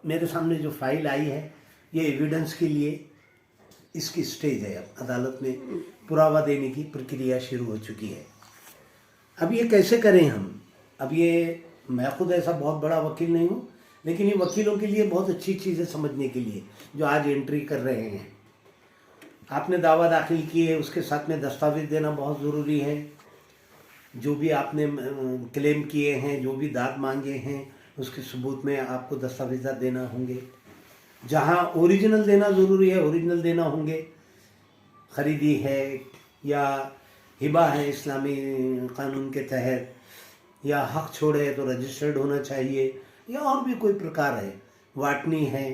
मेरे सामने जो फाइल आई है ये एविडेंस के लिए इसकी स्टेज है। अब अदालत में पुरावा देने की प्रक्रिया शुरू हो चुकी है। अब ये कैसे करें हम? अब ये मैं खुद ऐसा बहुत बड़ा वकील नहीं हूँ, लेकिन ये वकीलों के लिए बहुत अच्छी चीज़ है समझने के लिए, जो आज एंट्री कर रहे हैं। आपने दावा दाखिल किए, उसके साथ में दस्तावेज देना बहुत ज़रूरी है। जो भी आपने क्लेम किए हैं, जो भी दाद मांगे हैं, उसके सबूत में आपको दस्तावेज़ात देना होंगे। जहाँ ओरिजिनल देना ज़रूरी है, ओरिजिनल देना होंगे। ख़रीदी है या हिबा है इस्लामी कानून के तहत, या हक छोड़े है तो रजिस्टर्ड होना चाहिए, या और भी कोई प्रकार है, वाटनी है,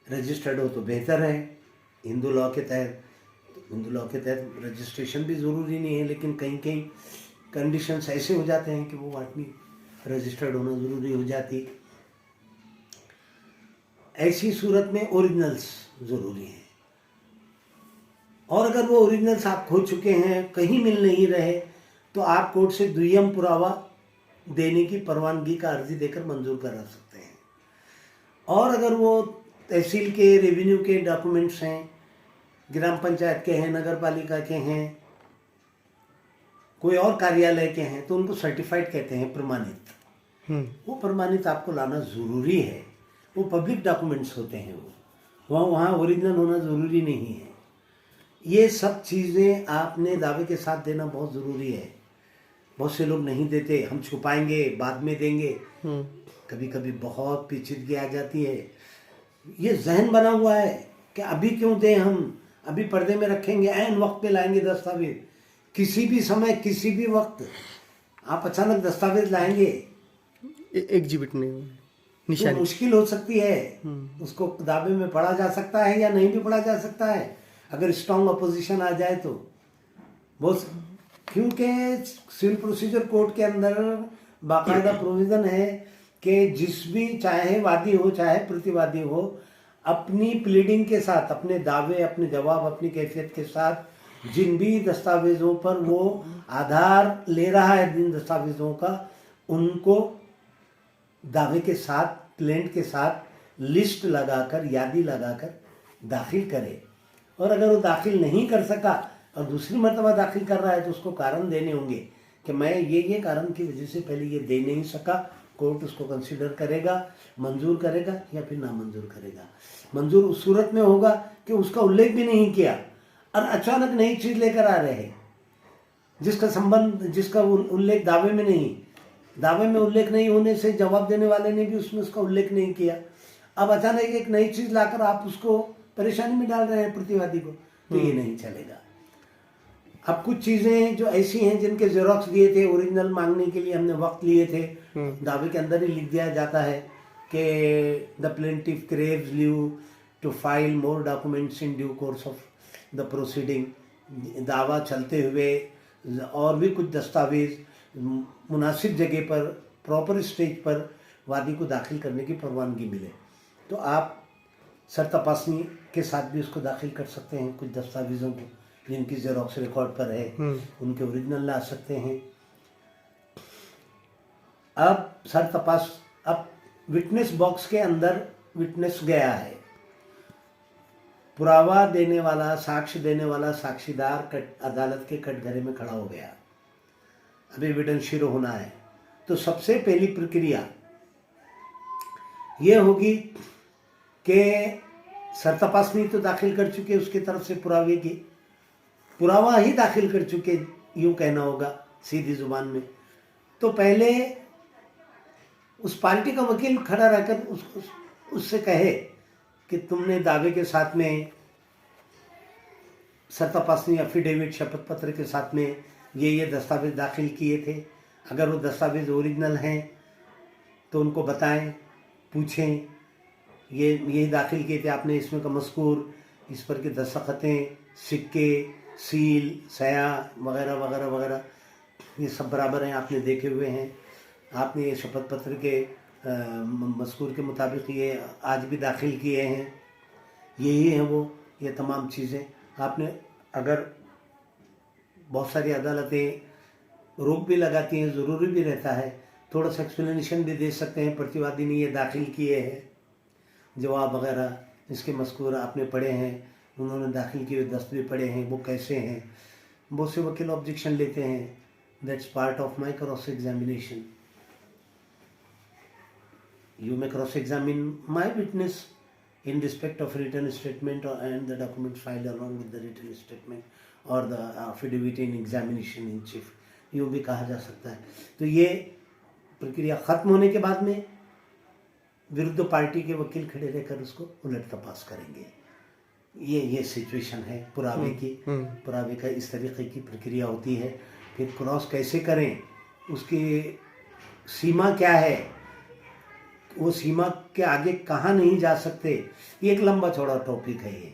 रजिस्टर्ड हो तो बेहतर है। हिंदू लॉ के तहत, हिंदू लॉ के तहत रजिस्ट्रेशन भी ज़रूरी नहीं है, लेकिन कहीं कहीं कंडीशंस ऐसे हो जाते हैं कि वो वाटनी रजिस्टर्ड होना ज़रूरी हो जाती। ऐसी सूरत में ओरिजिनल्स ज़रूरी हैं। और अगर वो ओरिजिनल्स आप खो चुके हैं, कहीं मिल नहीं रहे, तो आप कोर्ट से दुय्यम पुरावा देने की परवानगी का अर्जी देकर मंजूर करा सकते हैं। और अगर वो तहसील के, रेवेन्यू के डॉक्यूमेंट्स हैं, ग्राम पंचायत के हैं, नगर पालिका के हैं, कोई और कार्यालय के हैं, तो उनको सर्टिफाइड कहते हैं, प्रमाणित। वो प्रमाणित आपको लाना ज़रूरी है। वो पब्लिक डॉक्यूमेंट्स होते हैं, वो वहाँ ओरिजिनल होना ज़रूरी नहीं है। ये सब चीज़ें आपने दावे के साथ देना बहुत ज़रूरी है। बहुत से लोग नहीं देते, हम छुपाएंगे, बाद में देंगे। कभी कभी बहुत पेचीदगी आ जाती है। ये जहन बना हुआ है कि अभी क्यों दें, हम अभी पर्दे में रखेंगे, ऐन वक्त पे लाएंगे दस्तावेज। किसी भी समय, किसी भी वक्त आप अचानक दस्तावेज लाएंगे, एग्जिबिट नहीं, तो मुश्किल हो सकती है। उसको दावे में पढ़ा जा सकता है या नहीं भी पढ़ा जा सकता है, अगर स्ट्रॉन्ग अपोजिशन आ जाए तो। बहुत, क्योंकि सिविल प्रोसीजर कोड के अंदर बाकायदा प्रोविज़न है कि जिस भी, चाहे वादी हो चाहे प्रतिवादी हो, अपनी प्लीडिंग के साथ, अपने दावे, अपने जवाब, अपनी कैफियत के साथ जिन भी दस्तावेज़ों पर वो आधार ले रहा है, जिन दस्तावेज़ों का, उनको दावे के साथ, क्लेंट के साथ लिस्ट लगाकर, यादी लगाकर दाखिल करे। और अगर वो दाखिल नहीं कर सका और दूसरी मर्तबा दाखिल कर रहा है, तो उसको कारण देने होंगे कि मैं ये कारण की वजह से पहले ये दे नहीं सका। कोर्ट उसको कंसीडर करेगा, मंजूर करेगा या फिर नामंजूर करेगा। मंजूर उस सूरत में होगा कि उसका उल्लेख भी नहीं किया और अचानक नई चीज़ लेकर आ रहे हैं जिसका संबंध, जिसका उल्लेख दावे में नहीं। दावे में उल्लेख नहीं होने से जवाब देने वाले ने भी उसमें उसका उल्लेख नहीं किया। अब अचानक एक नई चीज़ लाकर आप उसको परेशानी में डाल रहे हैं प्रतिवादी को, तो ये नहीं चलेगा। अब कुछ चीज़ें जो ऐसी हैं जिनके जेरोक्स दिए थे, ओरिजिनल मांगने के लिए हमने वक्त लिए थे, दावे के अंदर ही लिख दिया जाता है कि the plaintiff craves leave to file more documents in due course of the proceeding. दावा चलते हुए और भी कुछ दस्तावेज मुनासिब जगह पर, प्रॉपर स्टेज पर वादी को दाखिल करने की परवानगी मिले, तो आप सर तपासनी के साथ भी उसको दाखिल कर सकते हैं। कुछ दस्तावेज़ों को जिनकी जेरोक्स रिकॉर्ड पर है, उनके ओरिजिनल ला सकते हैं। अब विटनेस बॉक्स के अंदर विटनेस गया है, पुरावा देने वाला, साक्ष्य देने वाला साक्षीदार अदालत के कटघरे में खड़ा हो गया। अब एविडेंस शुरू होना है, तो सबसे पहली प्रक्रिया ये होगी कि सर तपासनी तो दाखिल कर चुके उसकी तरफ से पुरावे की, पुरावा ही दाखिल कर चुके, यूं कहना होगा सीधी जुबान में। तो पहले उस पार्टी का वकील खड़ा रहकर उससे कहे कि तुमने दावे के साथ में सर तपासनी एफिडेविट, शपथ पत्र के साथ में ये दस्तावेज दाखिल किए थे। अगर वो दस्तावेज ओरिजिनल हैं तो उनको बताएं, पूछें ये दाखिल किए थे आपने, इसमें का मज़कूर, इस पर के दस्तखतें, सिक्के, सील, सया वगैरह वगैरह वगैरह, ये सब बराबर हैं, आपने देखे हुए हैं। आपने ये शपथ पत्र के मज़कूर के मुताबिक ये आज भी दाखिल किए हैं, यही हैं वो, ये तमाम चीज़ें आपने। अगर बहुत सारी अदालतें रोक भी लगाती हैं, ज़रूरी भी रहता है, थोड़ा सा एक्सप्लेनेशन भी दे सकते हैं, प्रतिवादी ने ये दाखिल किए हैं, जवाब वगैरह इसके मज़कूर आपने पढ़े हैं, उन्होंने दाखिल किए हुए दस्तवे पढ़े हैं, वो कैसे हैं। बहुत से वकील ऑब्जेक्शन लेते हैं, that's part of my cross examination. You may cross-examine my witness in respect of written statement and the document filed along with the written statement or the affidavit in examination in chief, यूँ भी कहा जा सकता है। तो ये प्रक्रिया खत्म होने के बाद में विरुद्ध पार्टी के वकील खड़े रहकर उसको उलट तपास करेंगे। ये सिचुएशन है पुरावे की। पुरावे का इस तरीके की प्रक्रिया होती है। फिर क्रॉस कैसे करें, उसकी सीमा क्या है, वो सीमा के आगे कहाँ नहीं जा सकते, ये एक लंबा चौड़ा टॉपिक है ये।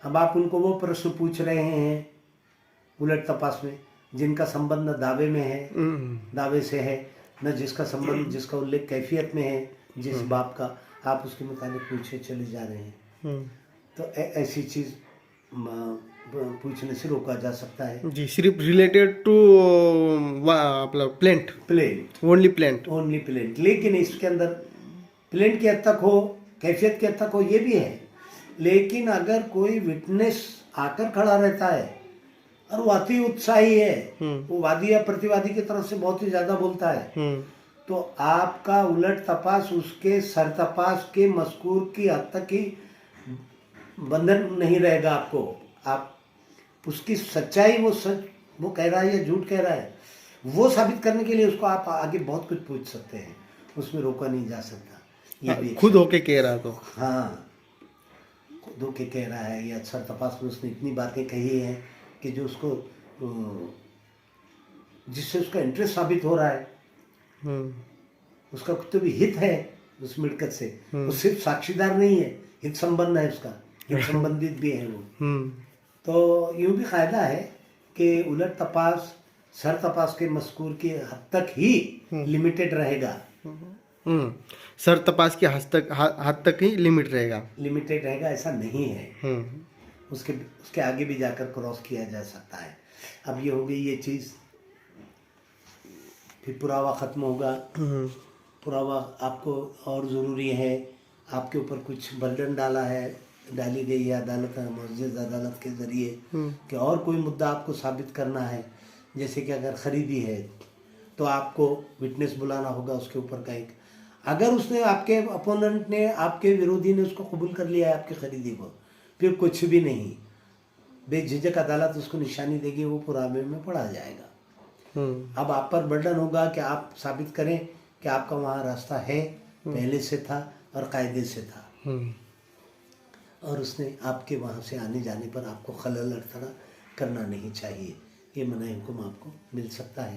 अब आप उनको वो प्रश्न पूछ रहे हैं उलट तपास में जिनका संबंध न दावे में है, दावे से है, न जिसका संबंध, जिसका उल्लेख कैफियत में है, जिस बाप का, आप उसके मुताबिक पूछे चले जा रहे हैं। तो ऐसी चीज़ पूछने से रोका जा सकता है जी। सिर्फ रिलेटेड टू अपना प्लेंट, ओनली प्लेंट। लेकिन इसके अंदर प्लेंट की हद तक हो, कैफियत की हद तक हो, ये भी है। लेकिन अगर कोई विटनेस आकर खड़ा रहता है और वो अति उत्साही है, वो वादी या प्रतिवादी की तरफ से बहुत ही ज्यादा बोलता है, तो आपका उलट तपास उसके सर तपास के मज़कूर की हद तक ही बंधन नहीं रहेगा। आपको आप उसकी सच्चाई, वो सच वो कह रहा है या झूठ कह रहा है, वो साबित करने के लिए उसको आप आगे बहुत कुछ पूछ सकते हैं, उसमें रोका नहीं जा सकता। ये भी खुद होके कह रहा तो, हाँ, खुद होके कह रहा है या सर तपास में उसने इतनी बातें कही हैं कि जो उसको, जिससे उसका इंटरेस्ट साबित हो रहा है, उसका तो भी हित है उस मिलकत से, वो सिर्फ साक्षीदार नहीं है, हित संबंध है उसका, हित संबंधित भी है वो। तो यूँ भी कायदा है कि उलट तपास सर तपास के मज़कूर की हद तक ही लिमिटेड रहेगा। सर तपास की हद तक ही लिमिटेड रहेगा, ऐसा नहीं है। उसके आगे भी जाकर क्रॉस किया जा सकता है। अब ये हो गई ये चीज़। फिर पुरावा ख़त्म होगा। पुरावा आपको और ज़रूरी है, आपके ऊपर कुछ बर्डन डाली गई है अदालत, मुअज़्ज़ज़ अदालत के ज़रिए कि और कोई मुद्दा आपको साबित करना है। जैसे कि अगर ख़रीदी है तो आपको विटनेस बुलाना होगा उसके ऊपर का एक। अगर उसने, आपके अपोनेंट ने, आपके विरोधी ने उसको कबूल कर लिया है आपकी ख़रीदी को, फिर कुछ भी नहीं, बेझिझक अदालत उसको निशानी देगी, वो पुरावे में पढ़ा जाएगा। अब आप पर बर्डन होगा कि आप साबित करें कि आपका वहाँ रास्ता है, पहले से था और कायदे से था, और उसने आपके वहाँ से आने जाने पर आपको खलल अड़थड़ा करना नहीं चाहिए। ये मनाही हुक्म आपको मिल सकता है।